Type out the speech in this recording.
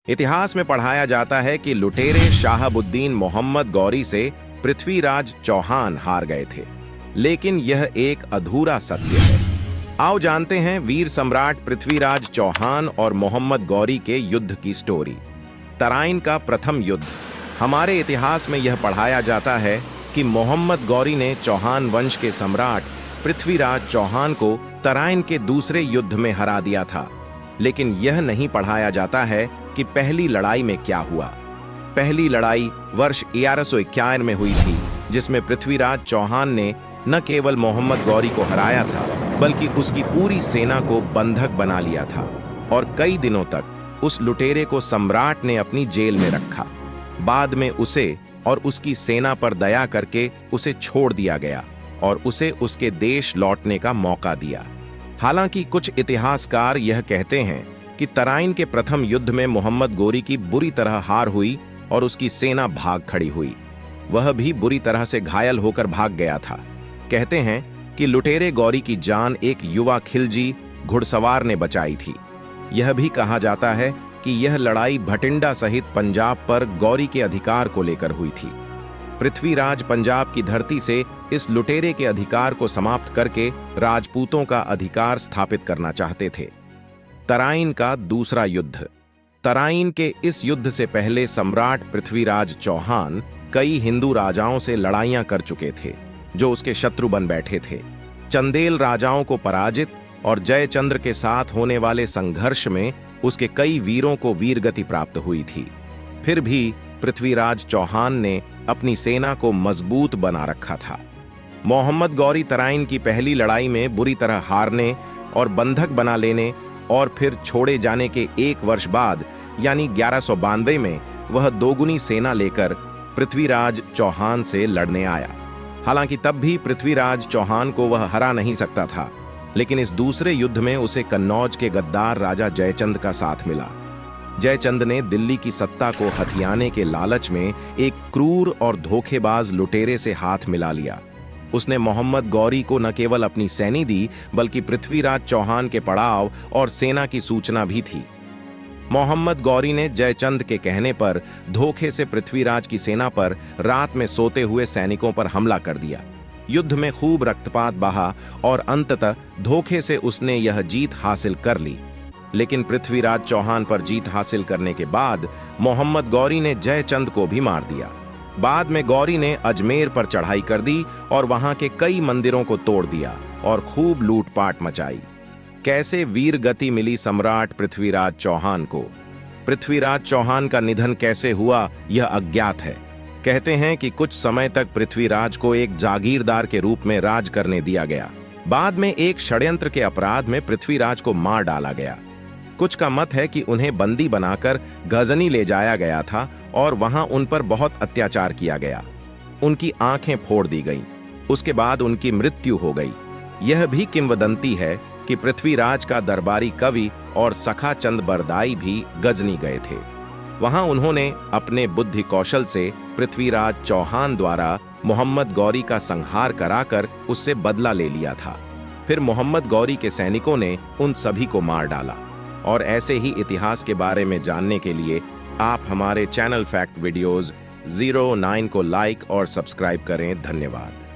इतिहास में पढ़ाया जाता है कि लुटेरे शाहबुद्दीन मोहम्मद गौरी से पृथ्वीराज चौहान हार गए थे, लेकिन यह एक अधूरा सत्य है। आओ जानते हैं वीर सम्राट पृथ्वीराज चौहान और मोहम्मद गौरी के युद्ध की स्टोरी। तराइन का प्रथम युद्ध। हमारे इतिहास में यह पढ़ाया जाता है कि मोहम्मद गौरी ने चौहान वंश के सम्राट पृथ्वीराज चौहान को तराइन के दूसरे युद्ध में हरा दिया था, लेकिन यह नहीं पढ़ाया जाता है कि पहली लड़ाई में क्या हुआ। पहली लड़ाई वर्ष 1151 में हुई थी, जिसमें पृथ्वीराज चौहान ने न केवल मोहम्मद गौरी को हराया था, बल्कि उसकी पूरी सेना को बंधक बना लिया था और कई दिनों तक उस लुटेरे को सम्राट ने अपनी जेल में रखा। बाद में उसे और उसकी सेना पर दया करके उसे छोड़ दिया गया और उसे उसके देश लौटने का मौका दिया। हालांकि कुछ इतिहासकार यह कहते हैं कि तराइन के प्रथम युद्ध में मोहम्मद गौरी की बुरी तरह हार हुई और उसकी सेना भाग खड़ी हुई। वह भी बुरी तरह से घायल होकर भाग गया था। कहते हैं कि लुटेरे गौरी की जान एक युवा खिलजी घुड़सवार ने बचाई थी। यह भी कहा जाता है कि यह लड़ाई भटिंडा सहित पंजाब पर गौरी के अधिकार को लेकर हुई थी। पृथ्वीराज पंजाब की धरती से इस लुटेरे के अधिकार को समाप्त करके राजपूतों का अधिकार स्थापित करना चाहते थे। तराइन का दूसरा युद्ध। तराइन के इस युद्ध से पहले सम्राट पृथ्वीराज चौहान कई हिंदू राजाओं से लड़ाइयां कर चुके थे, जो उसके शत्रु बन बैठे थे। चंदेल राजाओं को पराजित और जयचंद्र के साथ होने वाले संघर्ष में उसके कई वीरों को वीरगति प्राप्त हुई थी। फिर भी पृथ्वीराज चौहान ने अपनी सेना को मजबूत बना रखा था। मोहम्मद गौरी तराइन की पहली लड़ाई में बुरी तरह हारने और बंधक बना लेने और फिर छोड़े जाने के एक वर्ष बाद यानी 1192 में वह दोगुनी सेना लेकर पृथ्वीराज चौहान से लड़ने आया। हालांकि तब भी पृथ्वीराज चौहान को वह हरा नहीं सकता था, लेकिन इस दूसरे युद्ध में उसे कन्नौज के गद्दार राजा जयचंद का साथ मिला। जयचंद ने दिल्ली की सत्ता को हथियाने के लालच में एक क्रूर और धोखेबाज लुटेरे से हाथ मिला लिया। उसने मोहम्मद गौरी को न केवल अपनी सैनी दी, बल्कि पृथ्वीराज चौहान के पड़ाव और सेना की सूचना भी थी। मोहम्मद गौरी ने जयचंद के कहने पर धोखे से पृथ्वीराज की सेना पर रात में सोते हुए सैनिकों पर हमला कर दिया। युद्ध में खूब रक्तपात बहा और अंततः धोखे से उसने यह जीत हासिल कर ली। लेकिन पृथ्वीराज चौहान पर जीत हासिल करने के बाद मोहम्मद गौरी ने जयचंद को भी मार दिया। बाद में गौरी ने अजमेर पर चढ़ाई कर दी और वहां के कई मंदिरों को तोड़ दिया और खूब लूटपाट मचाई। कैसे वीर गति मिली सम्राट पृथ्वीराज चौहान को? पृथ्वीराज चौहान का निधन कैसे हुआ, यह अज्ञात है। कहते हैं कि कुछ समय तक पृथ्वीराज को एक जागीरदार के रूप में राज करने दिया गया। बाद में एक षड्यंत्र के अपराध में पृथ्वीराज को मार डाला गया। कुछ का मत है कि उन्हें बंदी बनाकर गजनी ले जाया गया था और वहां उन पर बहुत अत्याचार किया गया। उनकी आंखें फोड़ दी गईं। उसके बाद उनकी मृत्यु हो गई। यह भी किंवदंती है कि पृथ्वीराज का दरबारी कवि और सखा चंद बरदाई भी गजनी गए थे। वहां उन्होंने अपने बुद्धि कौशल से पृथ्वीराज चौहान द्वारा मोहम्मद गौरी का संहार कराकर उससे बदला ले लिया था। फिर मोहम्मद गौरी के सैनिकों ने उन सभी को मार डाला। और ऐसे ही इतिहास के बारे में जानने के लिए आप हमारे चैनल फैक्ट वीडियोज 09 को लाइक और सब्सक्राइब करें। धन्यवाद।